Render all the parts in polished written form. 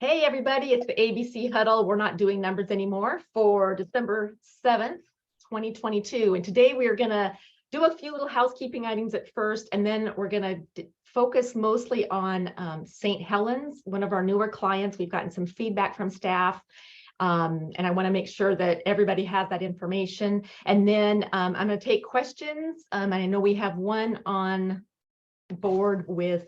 Hey everybody, it's the ABC Huddle. We're not doing numbers anymore for December 7th, 2022. And today we are going to do a few little housekeeping items at first, and then we're going to focus mostly on St. Helens, one of our newer clients. We've gotten some feedback from staff, and I want to make sure that everybody has that information. And then I'm going to take questions. And I know we have one on board with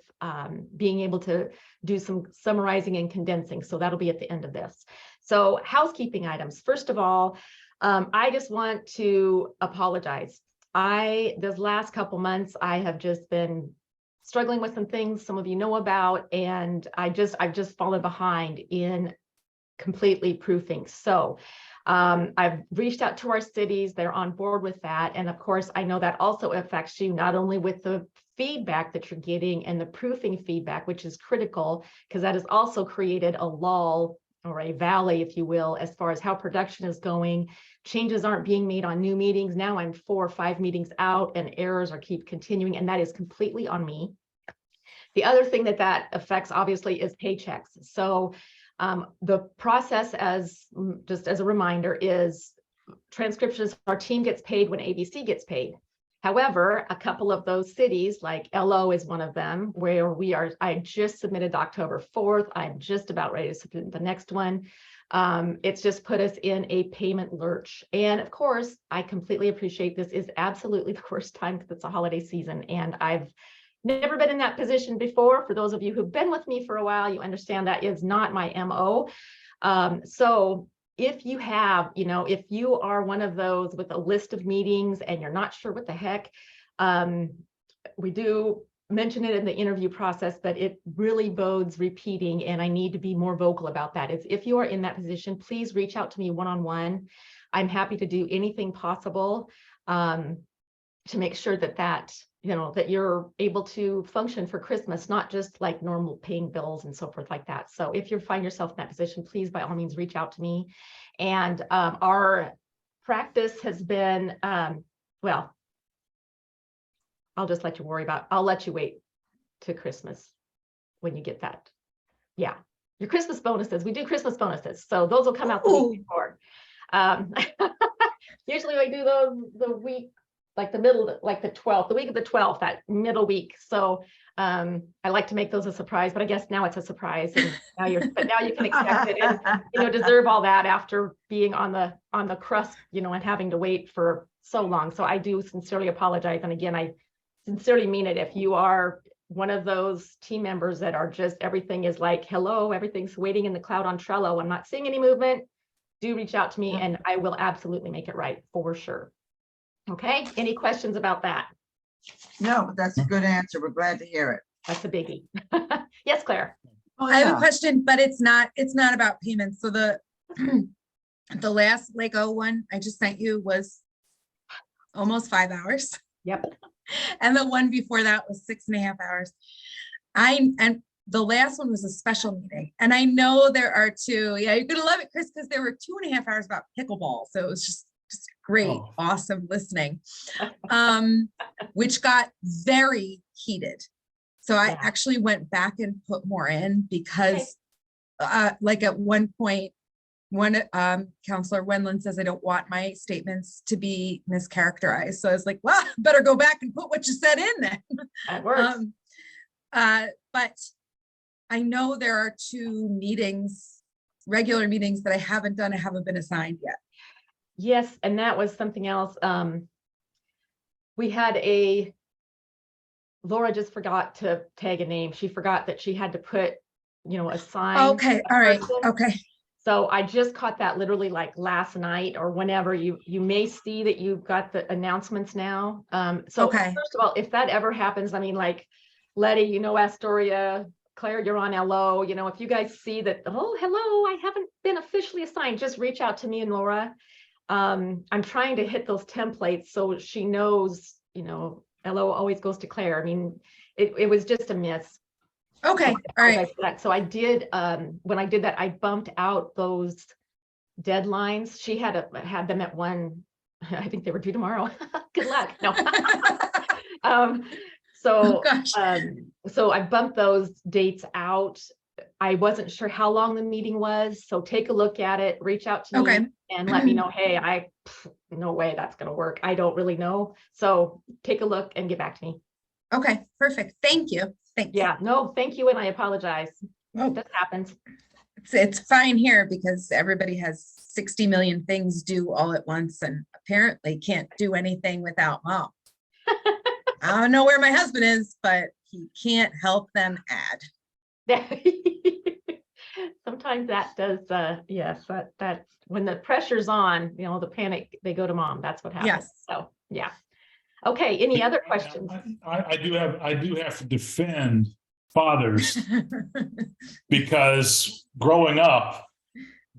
being able to do some summarizing and condensing. So that'll be at the end of this. So housekeeping items. First of all, I just want to apologize. This last couple months, I have just been struggling with some things some of you know about, and I've just fallen behind in completely proofing. So I've reached out to our cities. They're on board with that. And of course, I know that also affects you, not only with the feedback that you're getting and the proofing feedback, which is critical, because that has also created a lull or a valley, if you will, as far as how production is going. Changes aren't being made on new meetings. Now I'm 4 or 5 meetings out and errors keep continuing, and that is completely on me. The other thing that affects, obviously, is paychecks. So the process, just as a reminder, is transcriptions. Our team gets paid when ABC gets paid. However, a couple of those cities, like LO is one of them, where I just submitted October 4th. I'm just about ready to submit the next one. It's just put us in a payment lurch. And of course, I completely appreciate this is absolutely the worst time because it's a holiday season. And I've never been in that position before. For those of you who've been with me for a while, you understand that is not my MO. So if you have, if you are one of those with a list of meetings and you're not sure what the heck, we do mention it in the interview process, but it really bodes repeating, and I need to be more vocal about that. If you are in that position, please reach out to me one-on-one. I'm happy to do anything possible to make sure that you're able to function for Christmas, not just like normal paying bills and so forth like that. So if you find yourself in that position, please, by all means, reach out to me. And our practice has been, well, I'll just let you I'll let you wait to Christmas when you get that. Yeah, your Christmas bonuses. We do Christmas bonuses. So those will come out the week before. Usually I do those the week, like the middle, like the 12th, the week of the 12th, that middle week. So I like to make those a surprise, but I guess now it's a surprise, and now you can expect it, and deserve all that after being on the crust, and having to wait for so long. So I do sincerely apologize, and again, I sincerely mean it. If you are one of those team members that are just, everything is like, hello, everything's waiting in the cloud on Trello, I'm not seeing any movement, do reach out to me, and I will absolutely make it right for sure. Okay, any questions about that? No, but that's a good answer. We're glad to hear it. That's a biggie. Yes, Claire. Oh, yeah. I have a question, but it's not about payments. So the last Lego one I just sent you was almost 5 hours. Yep. And the one before that was 6.5 hours. And the last one was a special meeting. And I know there are two. Yeah, you're gonna love it, Chris, because there were 2.5 hours about pickleball. So it was just great, awesome listening, which got very heated. So I actually went back and put more in because like at one point, Counselor Wendland says, I don't want my statements to be mischaracterized. So I was like, well, better go back and put what you said in then. That works. But I know there are 2 meetings, regular meetings that I haven't done. I haven't been assigned yet. Yes, and that was something else. We had Laura just forgot to tag a name. She forgot that she had to put, assign. Okay, all right, okay. So I just caught that literally like last night or whenever. You may see that you've got the announcements now. So okay. First of all, if that ever happens, I mean, like Letty, Astoria, Claire, you're on LO. If you guys see that, oh, hello, I haven't been officially assigned, just reach out to me and Laura. I'm trying to hit those templates so she knows, LO always goes to Claire. I mean, it was just a miss. Okay, all right. So I did, when I did that, I bumped out those deadlines. She had them at 1, I think they were due tomorrow. Good luck. No. So I bumped those dates out I wasn't sure how long the meeting was, so take a look at it, reach out to Okay. me and let me know, hey, no way that's gonna work. I don't really know. So take a look and get back to me. Okay, perfect. Thank you. Thanks. Yeah, no, thank you, and I apologize. Oh, This happens. it's fine here because everybody has 60 million things due all at once and apparently can't do anything without mom. I don't know where my husband is, but he can't help them add. Sometimes that does, yes, that when the pressure's on, the panic, they go to mom. That's what happens. Yes. So, yeah. Okay, any other questions? I do have to defend fathers because growing up,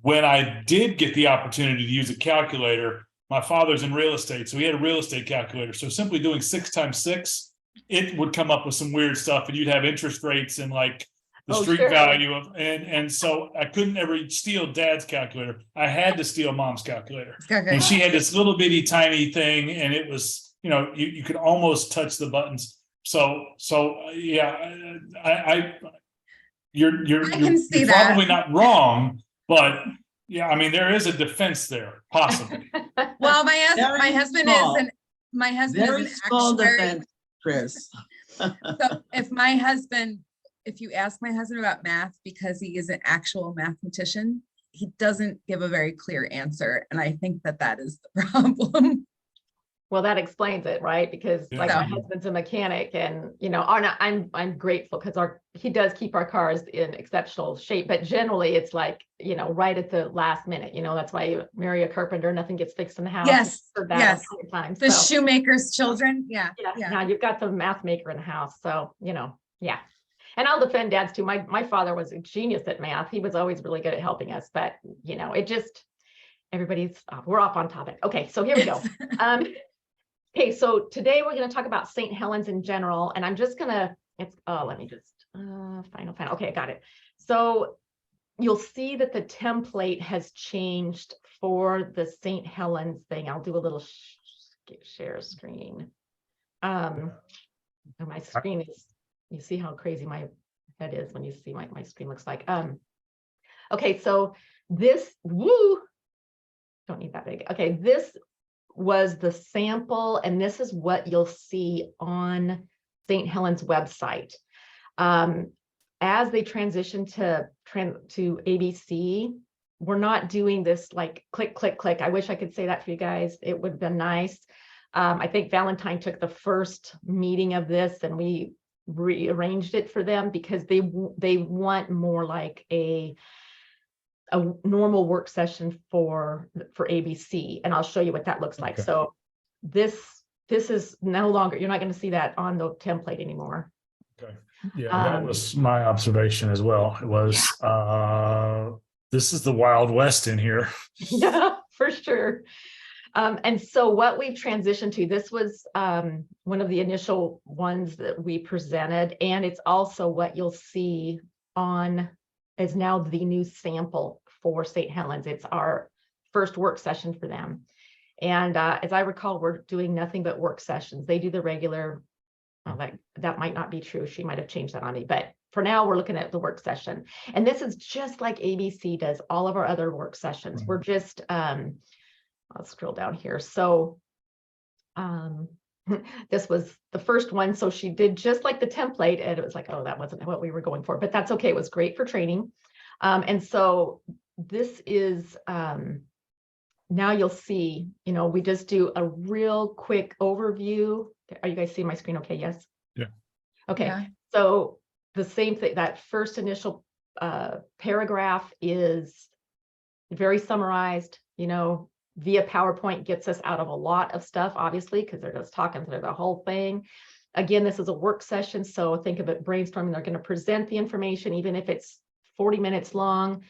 when I did get the opportunity to use a calculator, my father's in real estate, so he had a real estate calculator. So simply doing 6 times 6, it would come up with some weird stuff, and you'd have interest rates and like the street sure. value of, and so I couldn't ever steal dad's calculator. I had to steal mom's calculator, and she had this little bitty tiny thing, and it was, you could almost touch the buttons. So yeah, you're probably not wrong, but yeah, I mean, there is a defense there, possibly. Well, my Very husband small. is an Very small actuary. defense, Chris. So if you ask my husband about math, because he is an actual mathematician, he doesn't give a very clear answer. And I think that is the problem. Well, that explains it, right? Because like Yeah. my husband's a mechanic, and I'm grateful because he does keep our cars in exceptional shape, but generally it's like, right at the last minute, that's why you marry a carpenter, nothing gets fixed in the house. Yes, Heard that yes. a couple times. The So, shoemaker's children. Yeah. now you've got the math maker in the house. So, yeah. And I'll defend dad's too. My father was a genius at math. He was always really good at helping us, but it just, we're off on topic. Okay, so here we go. Okay, so today we're going to talk about St. Helens in general, and I'm just gonna, let me just, final. Okay, I got it. So you'll see that the template has changed for the St. Helens thing. I'll do a little share screen. And my screen is, you see how crazy my head is when you see my screen looks like. Okay, so this, don't need that big. Okay, this was the sample, and this is what you'll see on St. Helens website. As they transition to ABC, we're not doing this like click, click, click. I wish I could say that for you guys. It would have been nice. I think Valentine took the first meeting of this, and we rearranged it for them because they want more like a normal work session for ABC, and I'll show you what that looks like. Okay. So this is no longer, you're not going to see that on the template anymore. Okay. Yeah, that was my observation as well. It was this is the Wild West in here. Yeah, for sure. And so what we've transitioned to, this was one of the initial ones that we presented, and it's also what you'll see on is now the new sample for St. Helens. It's our first work session for them. And as I recall, we're doing nothing but work sessions. They do the regular, that might not be true. She might have changed that on me, but for now we're looking at the work session. And this is just like ABC does all of our other work sessions. We're just, I'll scroll down here. So this was the first one. So she did just like the template, and it was like, oh, that wasn't what we were going for, but that's okay. It was great for training. And so this is, now you'll see, we just do a real quick overview. Are you guys seeing my screen? Okay. Yes. Yeah. Okay. Yeah. So the same thing, that first initial paragraph is very summarized, via PowerPoint gets us out of a lot of stuff, obviously, because they're just talking through the whole thing. Again, this is a work session, so think of it brainstorming. They're going to present the information, even if it's 40 minutes long.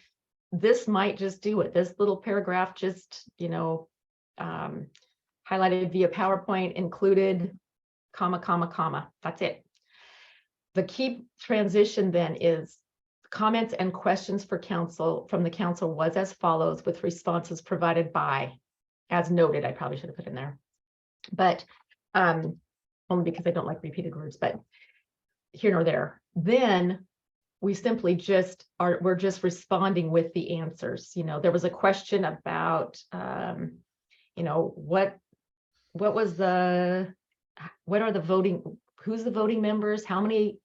This might just do it. This little paragraph just, highlighted via PowerPoint, included, comma, comma, comma. That's it. The key transition then is comments and questions for council from the council was as follows, with responses provided by, as noted. I probably should have put in there, but only because I don't like repeated words, but here nor there. Then we simply just we're just responding with the answers. You know, there was a question about, you know, what are the voting, who's the voting members? How many,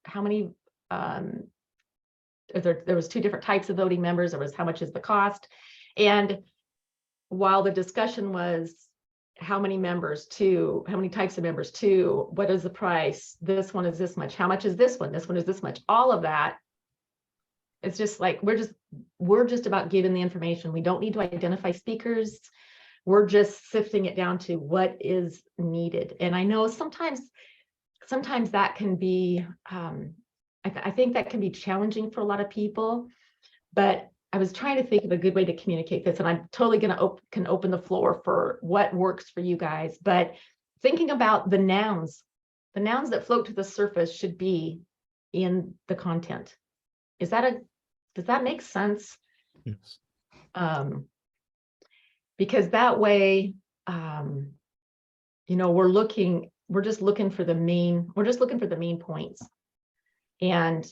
there was two different types of voting members. There was how much is the cost? And while the discussion was how many members to, how many types of members to, what is the price? This one is this much. How much is this one? This one is this much. All of that. It's just like, we're just about giving the information. We don't need to identify speakers. We're just sifting it down to what is needed. And I know sometimes that can be, I think that can be challenging for a lot of people, but I was trying to think of a good way to communicate this, and I'm totally going to can open the floor for what works for you guys. But thinking about the nouns that float to the surface should be in the content. Does that make sense? Yes. Because that way, you know, we're just looking for the main points. And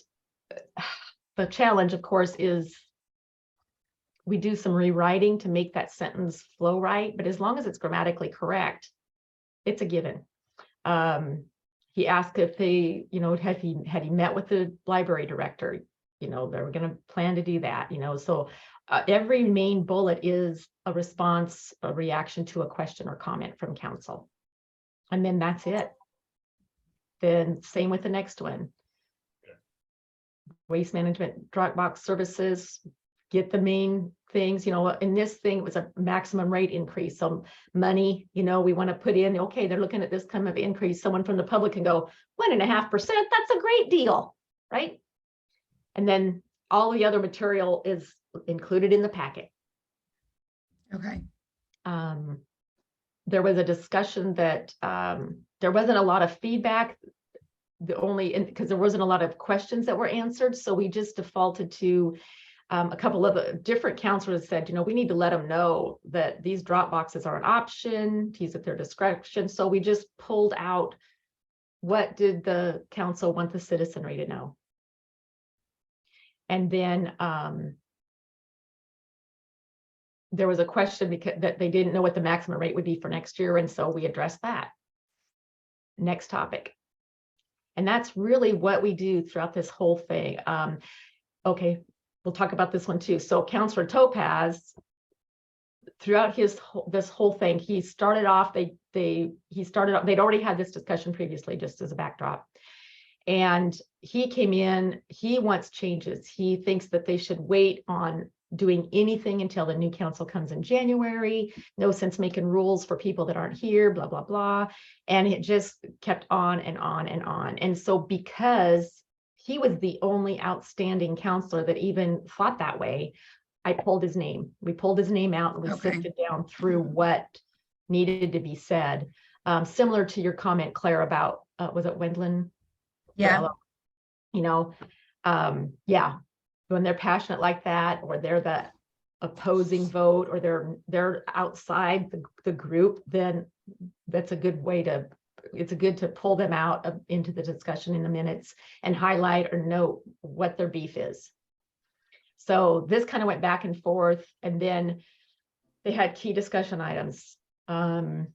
the challenge, of course, is we do some rewriting to make that sentence flow right, but as long as it's grammatically correct, it's a given. He asked if they, you know, had he met with the library director, you know, they were going to plan to do that, you know, so every main bullet is a response, a reaction to a question or comment from council. And then that's it. Then same with the next one. Waste management, Dropbox services, get the main things, you know, in this thing, it was a maximum rate increase. So money, you know, we want to put in, okay, they're looking at this kind of increase. Someone from the public can go 1.5%. That's a great deal, right? And then all the other material is included in the packet. Okay. There was a discussion that there wasn't a lot of feedback, because there wasn't a lot of questions that were answered. So we just defaulted to a couple of different counselors said, you know, we need to let them know that these drop boxes are an option, to use at their discretion. So we just pulled out, what did the council want the citizenry to know? And then there was a question that they didn't know what the maximum rate would be for next year. And so we addressed that. Next topic. And that's really what we do throughout this whole thing. Okay, we'll talk about this one too. So Councillor Topaz, throughout this whole thing, he started off, they'd already had this discussion previously, just as a backdrop. And he came in, he wants changes. He thinks that they should wait on doing anything until the new council comes in January. No sense making rules for people that aren't here, blah, blah, blah. And it just kept on and on and on. And so because he was the only outstanding counselor that even thought that way, I pulled his name. We pulled his name out and we sifted down through what needed to be said. Similar to your comment, Claire, about, was it Wendland? Yeah. You know, yeah, when they're passionate like that, or they're the opposing vote, or they're outside the group, then that's a good way to, it's good to pull them out into the discussion in the minutes and highlight or note what their beef is. So this kind of went back and forth, and then they had key discussion items. And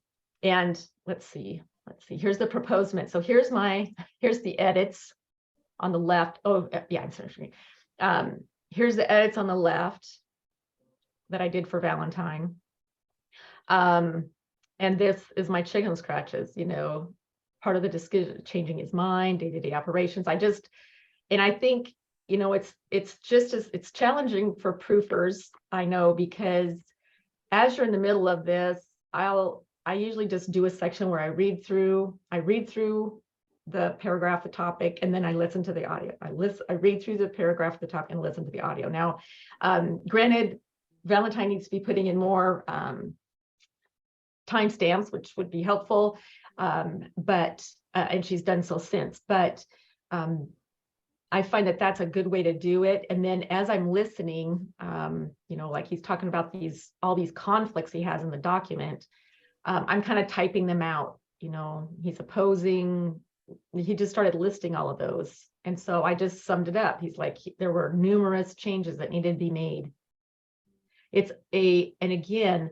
let's see, here's the proposement. So here's the edits on the left. Oh, yeah, I'm sorry. Here's the edits on the left that I did for Valentine. And this is my chicken scratches, you know, part of the discussion, changing his mind, day-to-day operations. And I think, you know, it's challenging for proofers, I know, because as you're in the middle of this, I usually just do a section where I read through the paragraph, the topic, and then I listen to the audio. I read through the paragraph, the topic, and listen to the audio. Now, granted, Valentine needs to be putting in more timestamps, which would be helpful, but and she's done so since. But I find that that's a good way to do it. And then as I'm listening, you know, like he's talking about all these conflicts he has in the document, I'm kind of typing them out. You know, he's opposing. He just started listing all of those. And so I just summed it up. He's like, there were numerous changes that needed to be made. And again,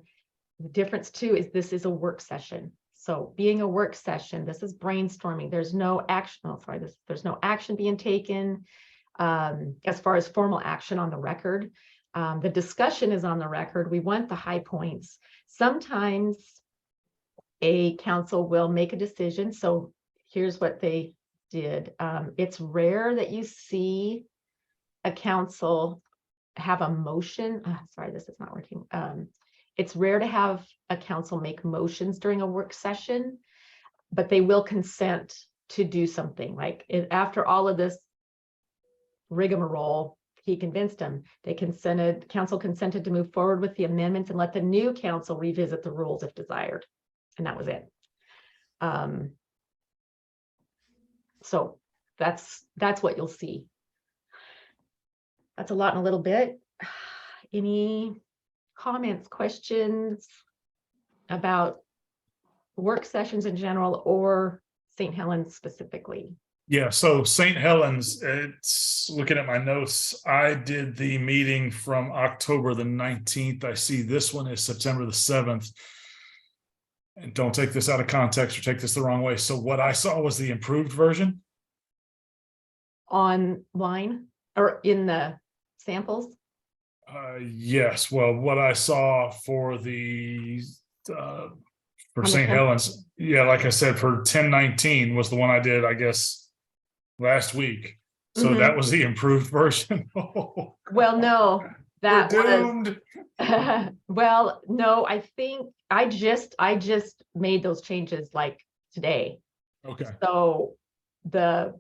the difference too is this is a work session. So being a work session, this is brainstorming. There's no action. Oh, sorry, there's no action being taken as far as formal action on the record. The discussion is on the record. We want the high points. Sometimes a council will make a decision. So here's what they did. It's rare that you see a council have a motion. Sorry, this is not working. It's rare to have a council make motions during a work session, but they will consent to do something. Like after all of this rigmarole, he convinced them. Council consented to move forward with the amendments and let the new council revisit the rules if desired. And that was it. So that's what you'll see. That's a lot in a little bit. Any comments, questions about work sessions in general or St. Helens specifically? Yeah, so St. Helens, it's looking at my notes. I did the meeting from October the 19th. I see this one is September the 7th. And don't take this out of context or take this the wrong way. So what I saw was the improved version. Online or in the samples? Yes, well, what I saw for the for St. Helens, yeah, like I said, for 1019 was the one I did, I guess, last week. So that was the improved version. Well, no, that We're was doomed. well, no, I think I just made those changes like today. Okay. So the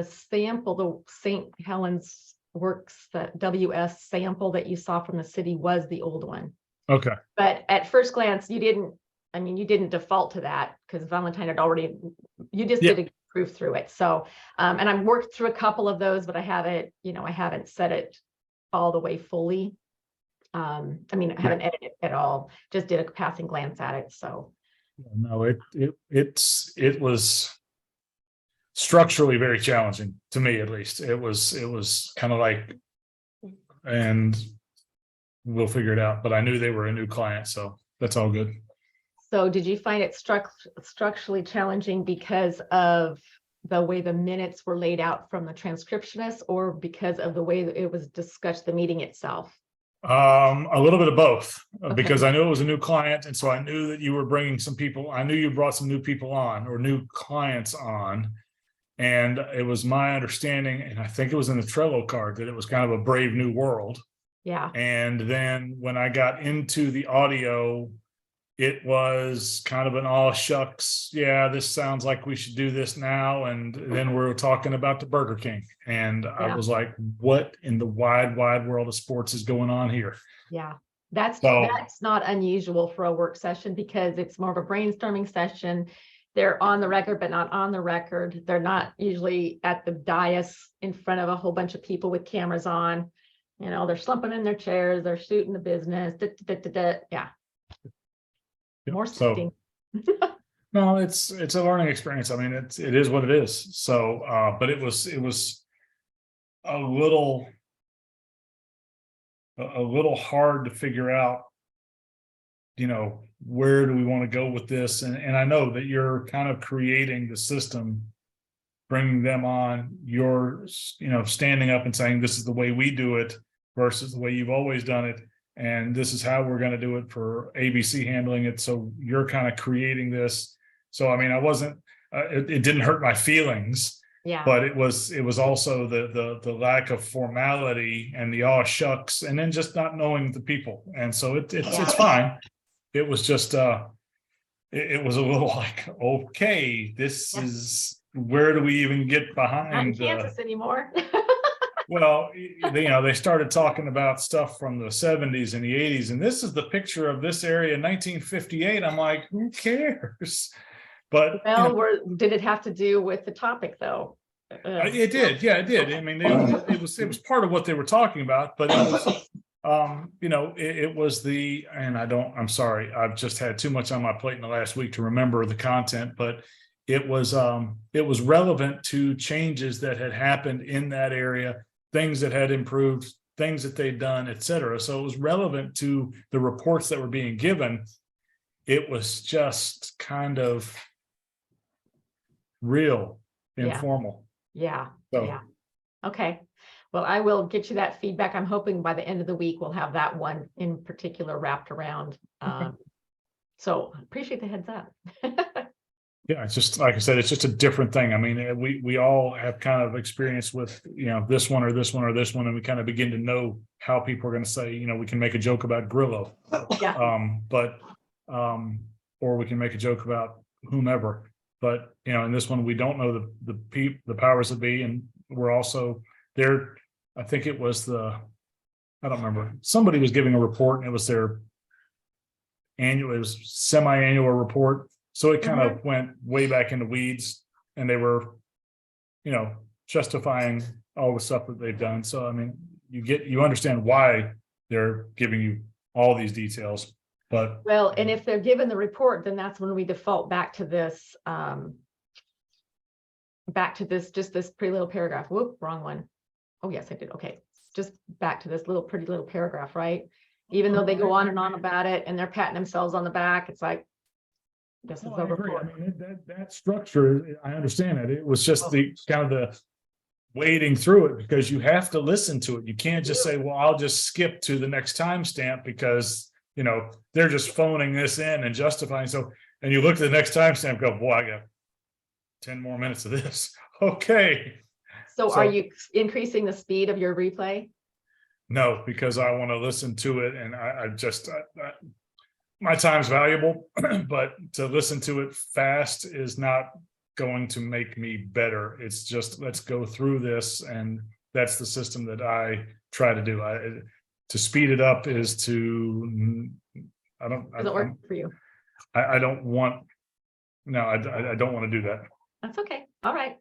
sample, the St. Helens Works, that WS sample that you saw from the city was the old one. Okay. But at first glance, you didn't default to that because Valentine had already, you just did a proof through it. So, and I've worked through a couple of those, but I haven't set it all the way fully. I haven't edited it at all, just did a passing glance at it. So. No, it was structurally very challenging to me, at least. It was kind of like, and we'll figure it out, but I knew they were a new client, so that's all good. So did you find it structurally challenging because of the way the minutes were laid out from the transcriptionist, or because of the way that it was discussed, the meeting itself? A little bit of both, Okay. because I knew it was a new client, and so I knew that you were bringing some people. I knew you brought some new people on, or new clients on, and it was my understanding, and I think it was in the Trello card, that it was kind of a brave new world. Yeah. And then when I got into the audio, it was kind of an "oh shucks, yeah, this sounds like we should do this now." And then we're talking about the Burger King, and I was like, what in the wide world of sports is going on here? Yeah, that's not unusual for a work session, because it's more of a brainstorming session. They're on the record, but not on the record. They're not usually at the dais in front of a whole bunch of people with cameras on. They're slumping in their chairs, they're shooting the business. Yeah. More sitting. No, it's a learning experience. I mean, it is what it is. So, but it was a little hard to figure out, where do we want to go with this? And I know that you're kind of creating the system, bringing them on. You're, standing up and saying, this is the way we do it versus the way you've always done it. And this is how we're going to do it for ABC handling it. So you're kind of creating this. So, I mean, I wasn't, it didn't hurt my feelings, but it was also the lack of formality and the "oh shucks," and then just not knowing the people. And so it's fine. It was just, it was a little like, okay, this is, where do we even get behind? Not in Kansas anymore. Well, they started talking about stuff from the 70s and the 80s, and this is the picture of this area in 1958. I'm like, who cares? But did it have to do with the topic though? It did. Yeah, it did. I mean, it was part of what they were talking about, but it was, it was I'm sorry, I've just had too much on my plate in the last week to remember the content, but it was relevant to changes that had happened in that area, things that had improved, things that they'd done, et cetera. So it was relevant to the reports that were being given. It was just kind of real Yeah. informal. Yeah, So yeah. Okay. Well, I will get you that feedback. I'm hoping by the end of the week, we'll have that one in particular wrapped around. So appreciate the heads up. yeah, it's just like I said, it's just a different thing. I mean, we all have kind of experience with, you know, this one or this one or this one, and we kind of begin to know how people are going to say, you know, we can make a joke about Grillo, Yeah. or we can make a joke about whomever. But you know, in this one, we don't know the powers that be, and we're also there. I think it was I don't remember. Somebody was giving a report, and it was their annual, it was semi-annual report. So it kind of went way back into weeds, and they were, you know, justifying all the stuff that they've done. So I mean, you understand why they're giving you all these details. But Well, and if they're given the report, then that's when we default back to this, just this pretty little paragraph. Whoop, wrong one. Oh, yes, I did. Okay. Just back to this pretty little paragraph, right? Even though they go on and on about it and they're patting themselves on the back, it's like, this is no, the I agree. I report. mean, that structure, I understand it. It was just the kind of the wading through it, because you have to listen to it. You can't just say, well, I'll just skip to the next timestamp because, you know, they're just phoning this in and justifying. So, and you look at the next timestamp, go, boy, I got 10 more minutes of this. Okay. So So- are you increasing the speed of your replay? No, because I want to listen to it, and I my time's valuable, but to listen to it fast is not going to make me better. It's just, let's go through this, and that's the system that I try to do. To speed it up is to, Doesn't work for you. I don't want, no, I don't want to do that. That's okay. All right.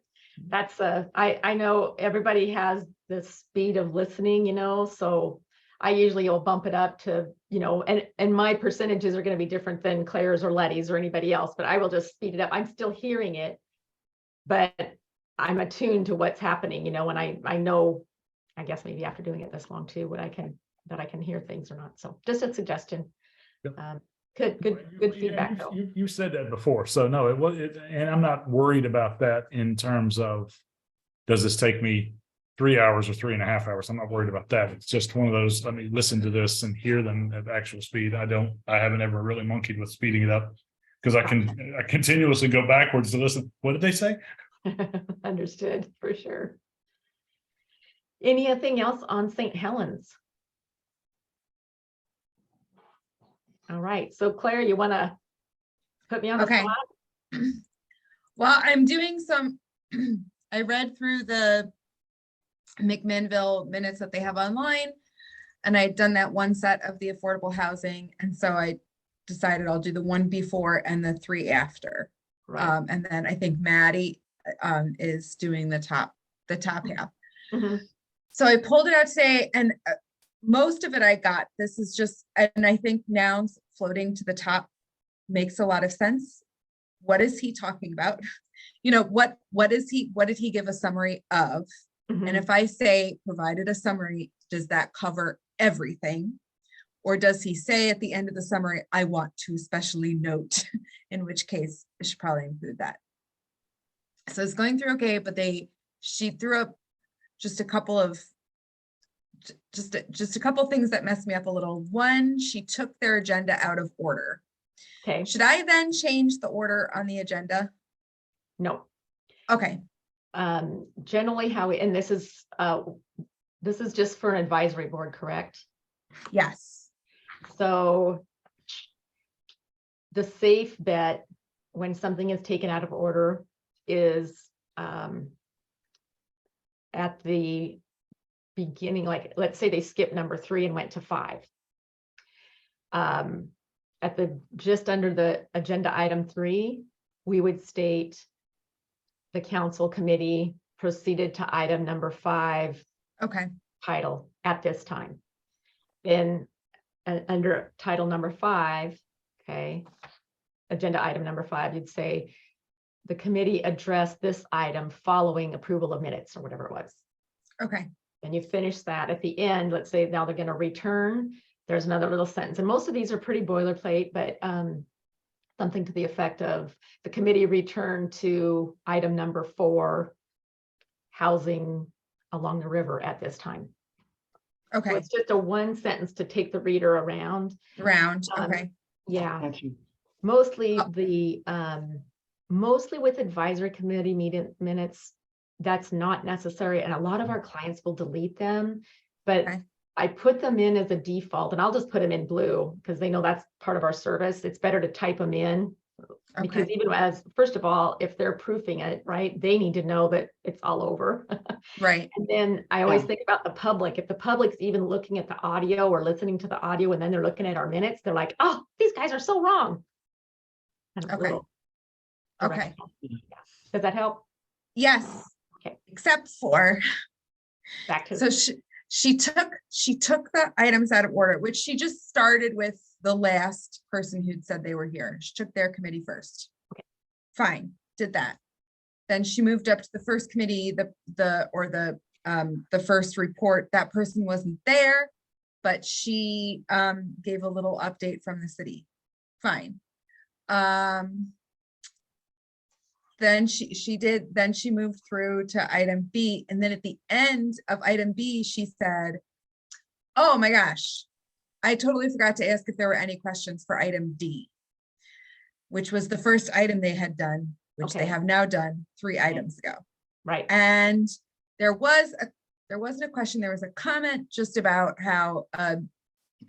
That's I know everybody has the speed of listening, you know, so I usually will bump it up to, you know, and my percentages are going to be different than Claire's or Letty's or anybody else, but I will just speed it up. I'm still hearing it, but I'm attuned to what's happening, you know, and I know, I guess maybe after doing it this long too, that I can hear things or not. So just a suggestion. Yep. Good feedback though. You said that before, so no, and I'm not worried about that in terms of, does this take me 3 hours or 3.5 hours? I'm not worried about that. It's just one of those, let me listen to this and hear them at actual speed. I haven't ever really monkeyed with speeding it up, because I continuously go backwards to listen. What did they say? Understood, for sure. Anything else on St. Helens? All right, so Claire, you want to put me on the Okay. spot? Well, I'm doing some, I read through the McMinnville minutes that they have online, and I'd done that one set of the affordable housing. And so I decided I'll do the one before and the 3 after. Right. And then I think Maddie is doing the top half. Mhm. So I pulled it out today, and most of it I got. This is just, and I think nouns floating to the top makes a lot of sense. What is he talking about? You know, what did he give a summary of? Mhm. And if I say provided a summary, does that cover everything? Or does he say at the end of the summary, I want to especially note, in which case it should probably include that. So it's going through okay, but she threw up just a couple of things that messed me up a little. One, she took their agenda out of order. Okay, Should I then change the order on the agenda? no. Okay, Generally how we, and this is just for an advisory board, correct? yes. So the safe bet when something is taken out of order is at the beginning, like let's say they skipped number 3 and went to 5. At the just under the agenda item 3, we would state the council committee proceeded to item number 5 Okay, title at this time. Then under title number 5, okay, agenda item number 5, you'd say the committee address this item following approval of minutes or whatever it was. Okay, And you finish that at the end, let's say now they're going to return, there's another little sentence. And most of these are pretty boilerplate, but something to the effect of the committee returned to item number 4, housing along the river at this time. So okay, it's just a one sentence to take the reader around. round, okay, Yeah, Thank you. mostly mostly with advisory committee minutes, that's not necessary. And a lot of our clients will delete them, but Okay. I put them in as a default, and I'll just put them in blue because they know that's part of our service. It's better to type them in because okay, even as, first of all, if they're proofing it, right, they need to know that it's all over. right, And then I always Yeah. think about the public. If the public's even looking at the audio or listening to the audio and then they're looking at our minutes, they're like, oh, these guys are so wrong. Kind of a Okay. little okay. directional. Yeah. Does that help? Yes. Okay. Except for, Back to, so she took the items out of order, which she just started with the last person who'd said they were here. She took their committee first. Okay. Fine, did that. Then she moved up to the first committee, the first report. That person wasn't there, but she gave a little update from the city. Fine. Then she moved through to item B, and then at the end of item B, she said, oh my gosh, I totally forgot to ask if there were any questions for item D, which was the first item they had done, which they Okay. have now done 3 items ago. right. And there wasn't a question, there was a comment just about how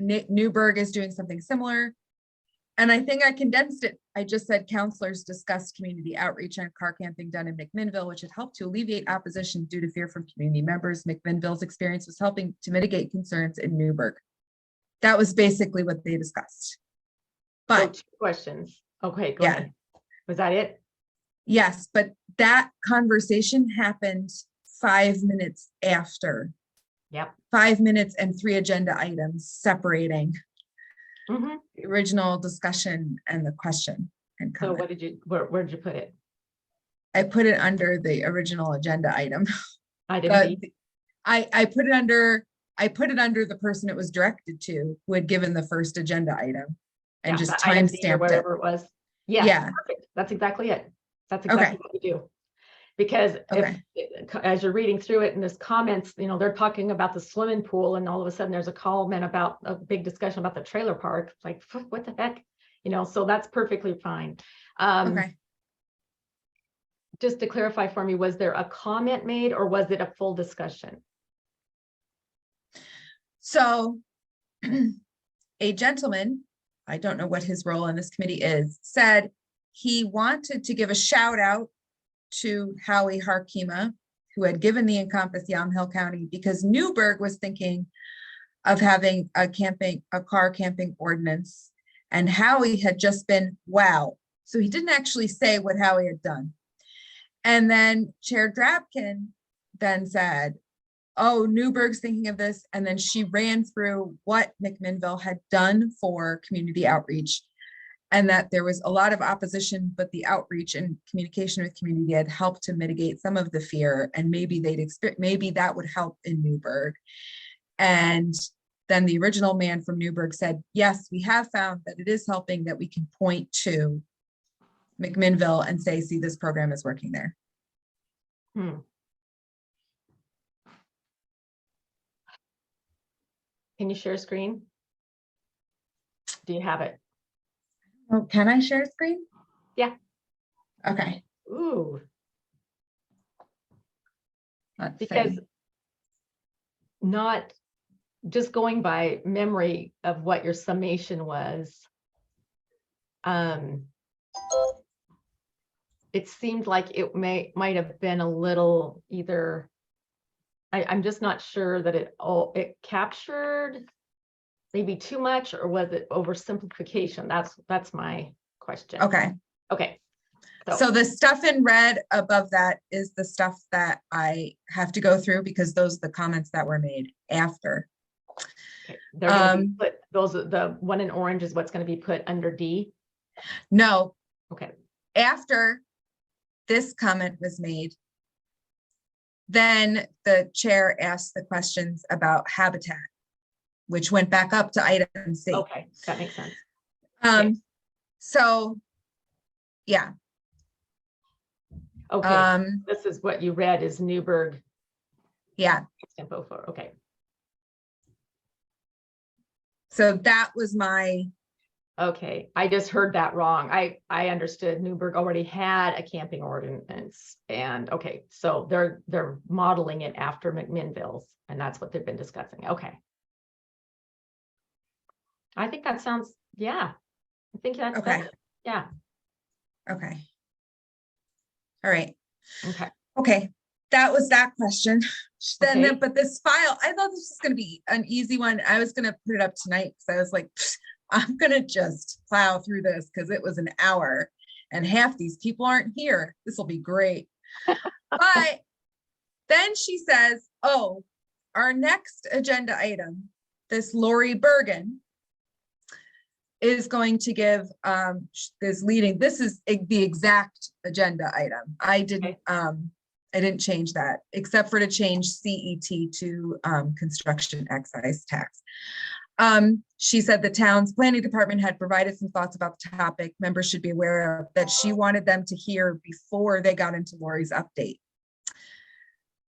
Newburgh is doing something similar. And I think I condensed it. I just said counselors discussed community outreach and car camping done in McMinnville, which had helped to alleviate opposition due to fear from community members. McMinnville's experience was helping to mitigate concerns in Newburgh. That was basically what they discussed. So But 2 questions. Okay, go Yeah. ahead. Was that it? yes, but that conversation happened 5 minutes after. Yep. 5 minutes and 3 agenda items separating Mhm. the original discussion and the question and So comment. what did you, where did you put it? I put it under the original agenda item. Item But B. I put it under the person it was directed to, who had given the first agenda item and Yeah, just the item time B or stamped it. whatever it was. Yeah, Yeah. perfect. That's exactly it. That's Okay. exactly what we do. Because Okay. as you're reading through it and there's comments, they're talking about the swimming pool and all of a sudden there's a comment about a big discussion about the trailer park. It's like, what the heck? So that's perfectly fine. Okay. Just to clarify for me, was there a comment made or was it a full discussion? So a gentleman, I don't know what his role in this committee is, said he wanted to give a shout out to Howie Harkema, who had given the Encompass Yamhill County, because Newburgh was thinking of having a car camping ordinance. And Howie had just been, wow. So he didn't actually say what Howie had done. And then Chair Drapkin then said, oh, Newburgh's thinking of this. And then she ran through what McMinnville had done for community outreach, and that there was a lot of opposition, but the outreach and communication with community had helped to mitigate some of the fear, and maybe maybe that would help in Newburgh. And then the original man from Newburgh said, yes, we have found that it is helping, that we can point to McMinnville and say, see, this program is working there. Can you share screen? Do you have it? Oh, can I share screen? Yeah. Okay. Ooh, Let's because see. not just going by memory of what your summation was. It seemed like it might have been a little either. I'm just not sure that it captured maybe too much, or was it oversimplification? That's my question. Okay. Okay. So the stuff in red above that is the stuff that I have to go through, because those are the comments that were made after. Okay. They're gonna be put, the one in orange is what's going to be put under D. No, Okay. after this comment was made. Then the chair asked the questions about habitat, which went back up to item C. Okay, that makes sense. So, yeah. Okay, this is what you read is Newburgh Yeah. info for, okay. So that was my, Okay, I just heard that wrong. I understood Newburgh already had a camping ordinance, and okay, so they're modeling it after McMinnville's, and that's what they've been discussing. Okay. I think that sounds, yeah. I think that's Okay. better. Yeah, okay. All right. okay. Okay. That was that question. Okay. But this file, I thought this was going to be an easy one. I was going to put it up tonight because I was like, I'm going to just plow through this because it was an hour and half these people aren't here. This will be great. But then she says, oh, our next agenda item, this Lori Bergen is going to give this is the exact agenda item. I didn't change that except for to change CET to construction excise tax. She said the town's planning department had provided some thoughts about the topic. Members should be aware of that she wanted them to hear before they got into Lori's update.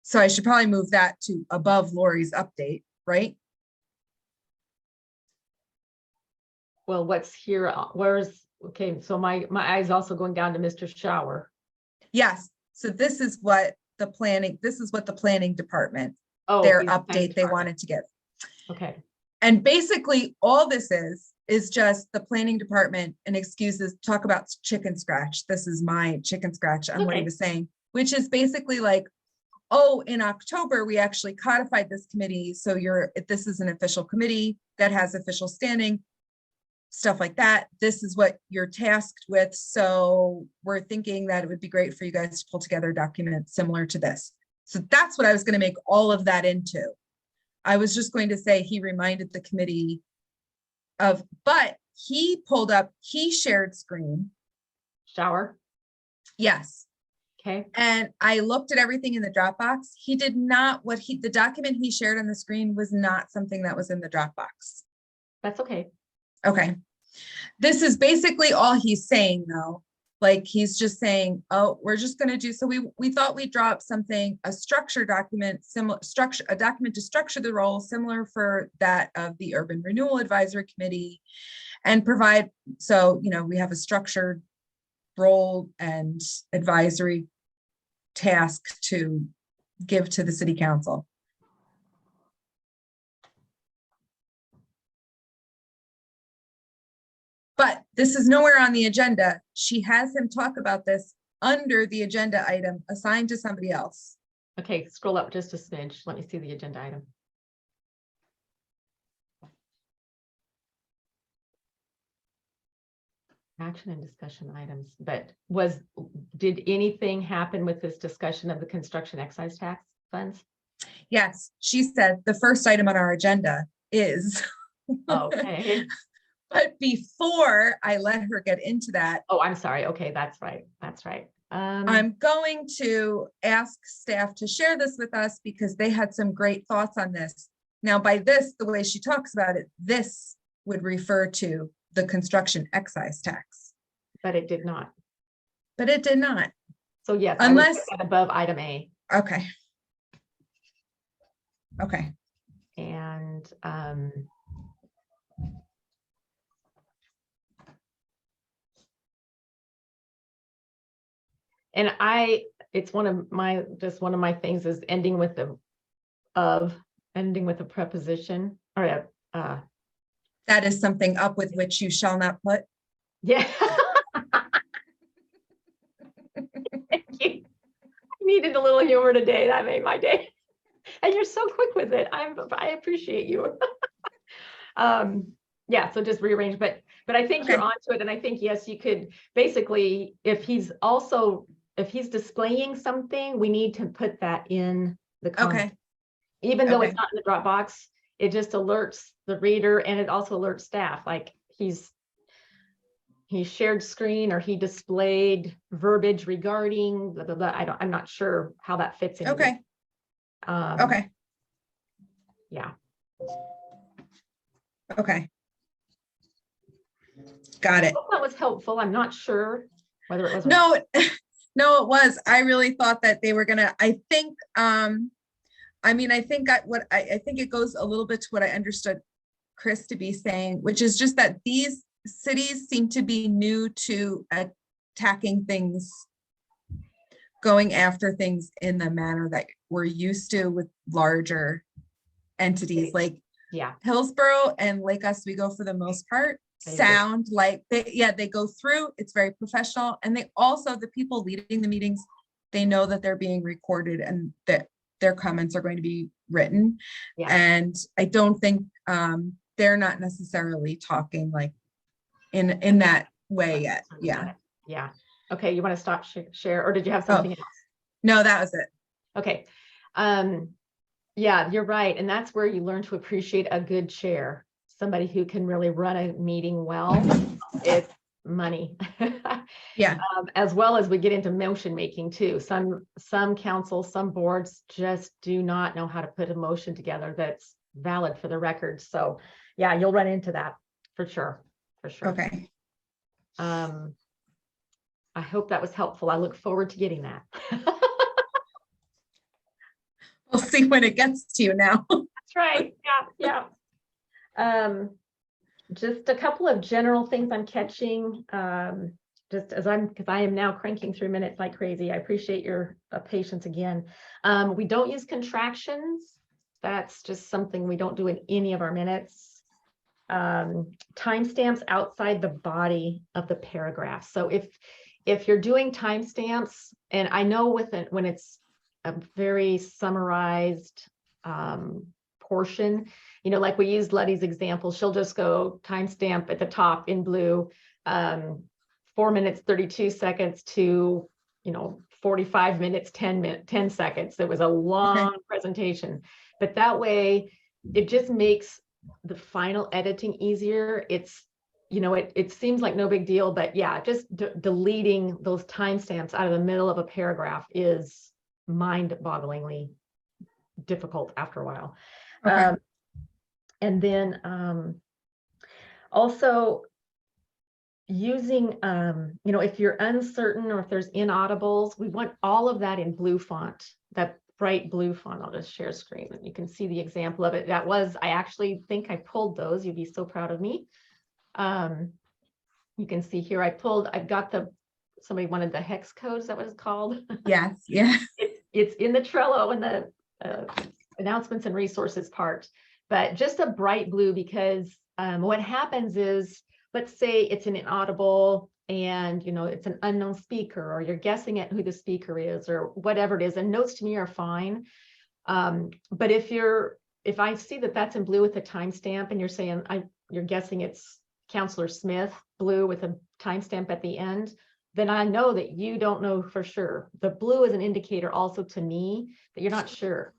So I should probably move that to above Lori's update, right? Well, what's here, where's, okay, so my eye's also going down to Mr. Shower. Yes. So this is what the planning department, Oh, their he's the planning update they department. wanted to give. Okay, And basically all this is just the planning department and excuses, talk about chicken scratch. This is my chicken scratch on what he Okay. was saying, which is basically like, oh, in October, we actually codified this committee. So this is an official committee that has official standing, stuff like that. This is what you're tasked with. So we're thinking that it would be great for you guys to pull together a document similar to this. So that's what I was going to make all of that into. I was just going to say he reminded the committee of, but he shared screen. Shower, Yes. okay, And I looked at everything in the Dropbox. He did not, the document he shared on the screen was not something that was in the Dropbox. that's okay. Okay. This is basically all he's saying though. Like he's just saying, oh, we're just going to do, so we thought we'd drop something, a structure document, a document to structure the role similar for that of the Urban Renewal Advisory Committee and provide, so, we have a structured role and advisory task to give to the city council. But this is nowhere on the agenda. She has him talk about this under the agenda item assigned to somebody else. Okay, scroll up just a smidge. Let me see the agenda item. Action and discussion items, but did anything happen with this discussion of the construction excise tax funds? Yes, she said the first item on our agenda is. Okay. But before I let her get into that. Oh, I'm sorry. Okay, that's right. That's right. I'm going to ask staff to share this with us because they had some great thoughts on this. Now, by this, the way she talks about it, this would refer to the construction excise tax. But it did not. But it did not. So yes, Unless I would put that above item A. Okay. Okay. And it's one of my things is ending with a preposition or that is something up with which you shall not put. Yeah. Thank you. I needed a little humor today. That made my day. And you're so quick with it. I appreciate you. Yeah, so just rearrange, but I think Okay. you're onto it. And I think, yes, you could basically, if he's displaying something, we need to put that in the comment. Okay. Even though Okay. it's not in the Dropbox, it just alerts the reader and it also alerts staff, like he's he shared screen or he displayed verbiage regarding blah, blah, blah. I'm not sure how that fits in. Okay, okay, Yeah. okay. Got it. Hope that was helpful. I'm not sure whether it was. No, no, it was. I really thought that they were gonna, I think, I mean, I think I think it goes a little bit to what I understood Chris to be saying, which is just that these cities seem to be new to attacking things, going after things in the manner that we're used to with larger entities like Yeah. Hillsborough and Lake Oswego for the most part sound like they go through, it's very professional, and they also, the people leading the meetings, they know that they're being recorded and that their comments are going to be written. Yeah. And I don't think they're not necessarily talking like in that way yet. Yeah. Yeah. Okay, you want to stop share, or did you have something else? No, that was it. Okay. Yeah, you're right. And that's where you learn to appreciate a good chair, somebody who can really run a meeting well. It's money. Yeah. As well as we get into motion making too. Some councils, some boards just do not know how to put a motion together that's valid for the record. So yeah, you'll run into that for sure. For sure. Okay. I hope that was helpful. I look forward to getting that. We'll see when it gets to you now. That's right. Yeah. Just a couple of general things I'm catching. Just as because I am now cranking through minutes like crazy. I appreciate your patience again. We don't use contractions. That's just something we don't do in any of our minutes. Timestamps outside the body of the paragraph. So if you're doing timestamps, and I know when it's a very summarized portion, like we used Letty's example, she'll just go timestamp at the top in blue, 4 minutes, 32 seconds to, 45 minutes, 10 seconds. It was a long presentation, but that way it just makes the final editing easier. It's, it seems like no big deal, but yeah, just deleting those timestamps out of the middle of a paragraph is mind-bogglingly difficult after a while. Okay. And then also using, if you're uncertain or if there's inaudibles, we want all of that in blue font, that bright blue font. I'll just share screen and you can see the example of it. I actually think I pulled those. You'd be so proud of me. You can see here, I've got somebody wanted the hex code. Is that what it's called? Yes. Yeah. It's in the Trello and the announcements and resources part, but just a bright blue, because what happens is, let's say it's an inaudible and it's an unknown speaker, or you're guessing at who the speaker is or whatever it is, and notes to me are fine. But if I see that that's in blue with a timestamp and you're saying you're guessing it's Counselor Smith, blue with a timestamp at the end, then I know that you don't know for sure. The blue is an indicator also to me that you're not sure.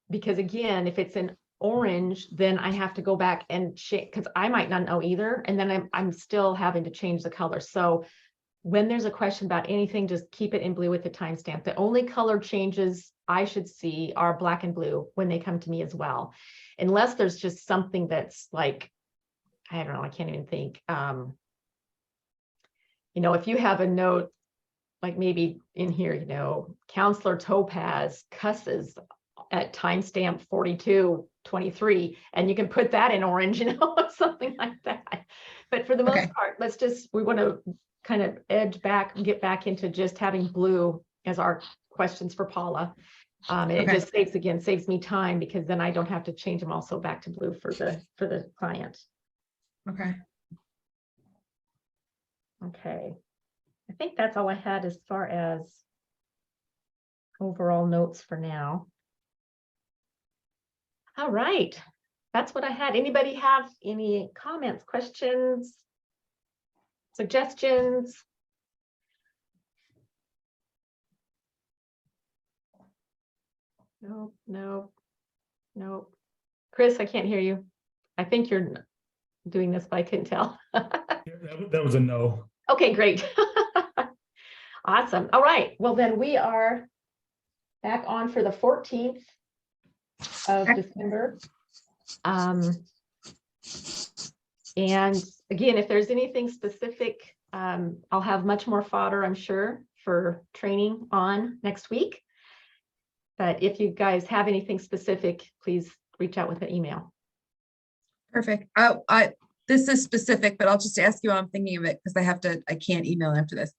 Because again, if it's in orange, then I have to go back and check, because I might not know either. And then I'm still having to change the color. So when there's a question about anything, just keep it in blue with the timestamp. The only color changes I should see are black and blue when they come to me as well. Unless there's just something that's like, I don't know, I can't even think. If you have a note, like maybe in here, Counselor Topaz cusses at timestamp 42:23, and you can put that in orange, something like that. But for the most part, we want to kind of edge back and get back into just having blue as our questions for Paula. It just saves me time, because then I don't have to change them also back to blue for the client. Okay. I think that's all I had as far as overall notes for now. All right. That's what I had. Anybody have any comments, questions, suggestions? No. Chris, I can't hear you. I think you're doing this, but I couldn't tell. That was a no. Okay, great. Awesome. All right. Well, then we are back on for the 14th of December. And again, if there's anything specific, I'll have much more fodder, I'm sure, for training on next week. But if you guys have anything specific, please reach out with an email. Perfect. This is specific, but I'll just ask you while I'm thinking of it because I can't email after this.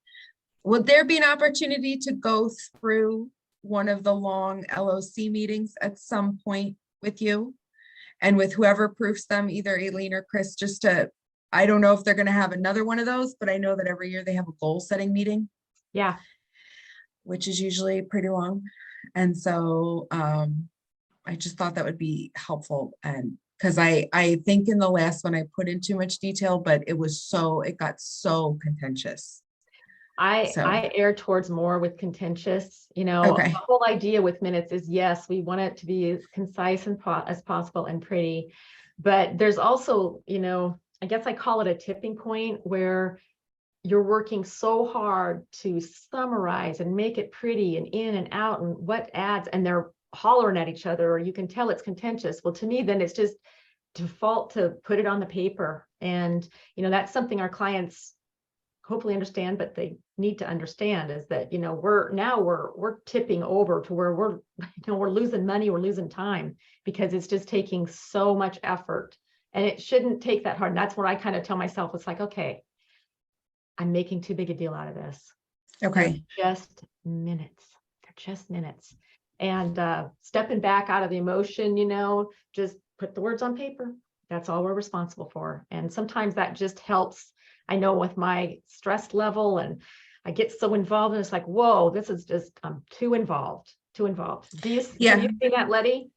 Would there be an opportunity to go through one of the long LOC meetings at some point with you and with whoever proofs them, either Aileen or Chris, just to, I don't know if they're going to have another one of those, but I know that every year they have a goal setting meeting. Yeah. Which is usually pretty long. And so I just thought that would be helpful. And because I think in the last one I put in too much detail, but it got so contentious. I err towards more with contentious, Okay. the whole idea with minutes is, yes, we want it to be as concise and as possible and pretty, but there's also, I guess I call it a tipping point where you're working so hard to summarize and make it pretty and in and out and what adds, and they're hollering at each other, or you can tell it's contentious. Well, to me, then it's just default to put it on the paper. And, that's something our clients hopefully understand, but they need to understand is that, we're tipping over to where we're losing money, we're losing time because it's just taking so much effort, and it shouldn't take that hard. And that's where I kind of tell myself, it's like, okay, I'm making too big a deal out of this. Okay. They're just minutes. They're just minutes. And stepping back out of the emotion, just put the words on paper. That's all we're responsible for. And sometimes that just helps. I know with my stress level, and I get so involved, and it's like, whoa, this is just, I'm too involved. Have you seen that, Letty?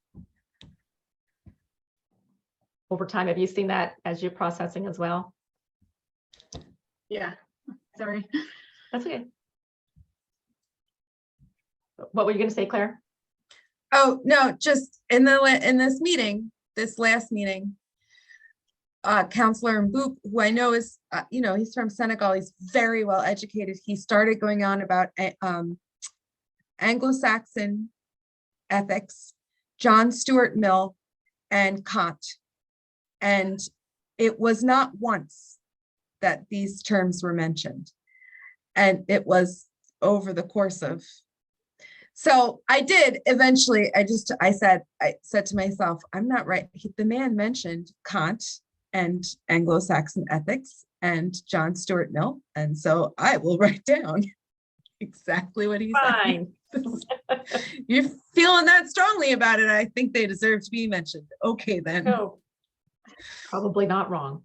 Over time, have you seen that as you're processing as well? Yeah, sorry. That's okay. What were you going to say, Claire? Oh, no, just in this meeting, this last meeting, Counselor Mbouk, who I know is, he's from Senegal, he's very well educated. He started going on about Anglo-Saxon ethics, John Stuart Mill, and Kant. And it was not once that these terms were mentioned. And it was over the course of, so I did eventually, I said to myself, I'm not right. The man mentioned Kant and Anglo-Saxon ethics and John Stuart Mill. And so I will write down exactly what he said. You're feeling that strongly about it. I think they deserve to be mentioned. Okay, then. No, probably not wrong.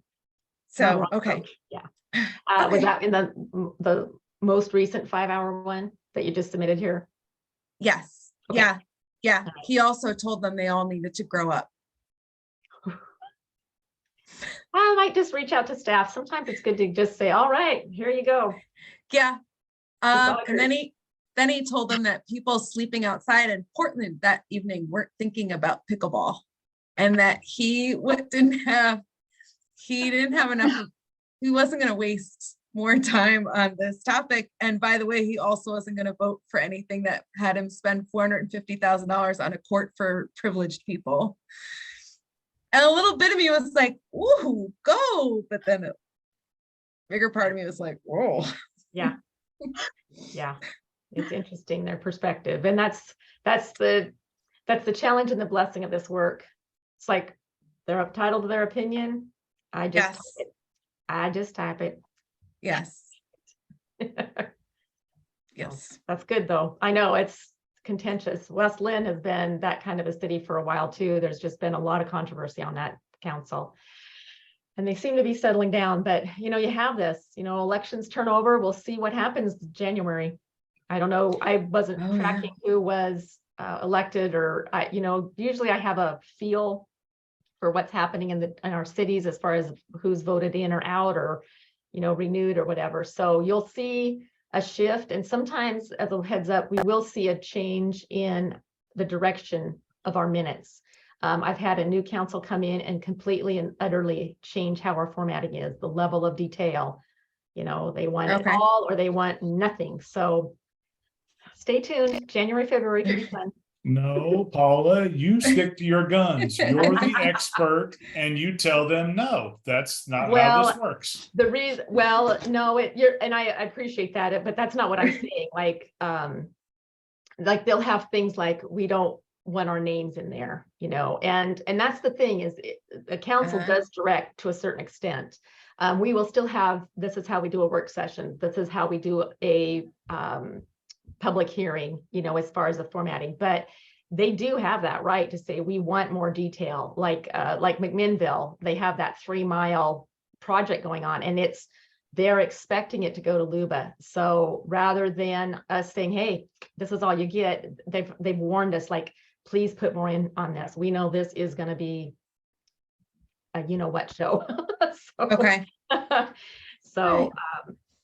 So, Not wrong, okay. Coach. Yeah. Okay. Was that in the most recent 5-hour one that you just submitted here? Yes. Okay. Yeah. Yeah. Right. He also told them they all needed to grow up. I might just reach out to staff. Sometimes it's good to just say, all right, here you go. Yeah. all And then he told them that people sleeping outside in Portland that evening weren't thinking about pickleball, and that he didn't have enough. He wasn't going to waste more time on this topic. And by the way, he also wasn't going to vote for anything that had him spend $450,000 on a court for privileged people. And a little bit of me was like, ooh, go. But then a bigger part of me was like, whoa. Yeah. Yeah. It's interesting, their perspective. And that's the challenge and the blessing of this work. It's like they're entitled to their opinion. I just type it. Yes. Yes. That's good though. I know it's contentious. West Lynn has been that kind of a city for a while too. There's just been a lot of controversy on that council. And they seem to be settling down, but you have this, elections turn over. We'll see what happens in January. I don't know. I wasn't tracking who was elected, or usually I have a feel for what's happening in our cities as far as who's voted in or out, or renewed or whatever. So you'll see a shift, and sometimes, as a heads up, we will see a change in the direction of our minutes. I've had a new council come in and completely and utterly change how our formatting is, the level of detail. You know, they want it Okay. all or they want nothing. So stay tuned. January, February could be fun. No, Paula, you stick to your guns. You're the expert and you tell them, no, that's not how this works. The reason, well, no, I appreciate that, but that's not what I'm saying. Like they'll have things like, we don't want our names in there, you know, and that's the thing is the council does direct to a certain extent. We will still have, this is how we do a work session. This is how we do a public hearing, you know, as far as the formatting, but they do have that right to say, we want more detail. Like McMinnville, they have that 3-mile project going on and they're expecting it to go to Luba. So rather than us saying, hey, this is all you get, they've warned us, like, please put more in on this. We know this is going to be a you know what show. Okay. So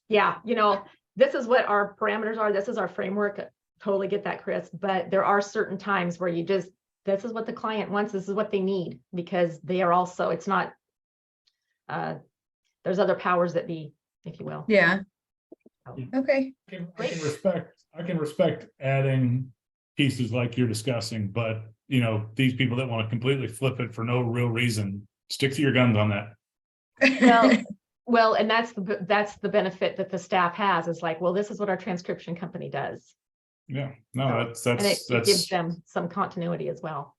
yeah, you know, this is what our parameters are. This is our framework. Totally get that, Chris. But there are certain times where this is what the client wants. This is what they need, because they are also, it's not, there's other powers that be, if you will. Yeah. So, Okay. I can respect adding pieces like you're discussing, but you know, these people that want to completely flip it for no real reason, stick to your guns on that. well, and that's the benefit that the staff has, is like, well, this is what our transcription company does. Yeah, no, And it gives that's them some continuity as well.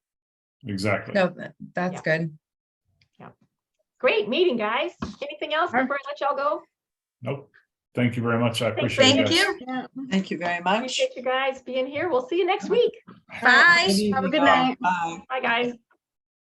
exactly. No, that's Yeah. good. Great meeting, guys. Anything else before I let y'all go? Nope. Thank you very much. I appreciate it. Thank guys. you. Thank you very much. Appreciate you guys being here. We'll see you next week. Bye. Have a good night. Bye. Bye, guys.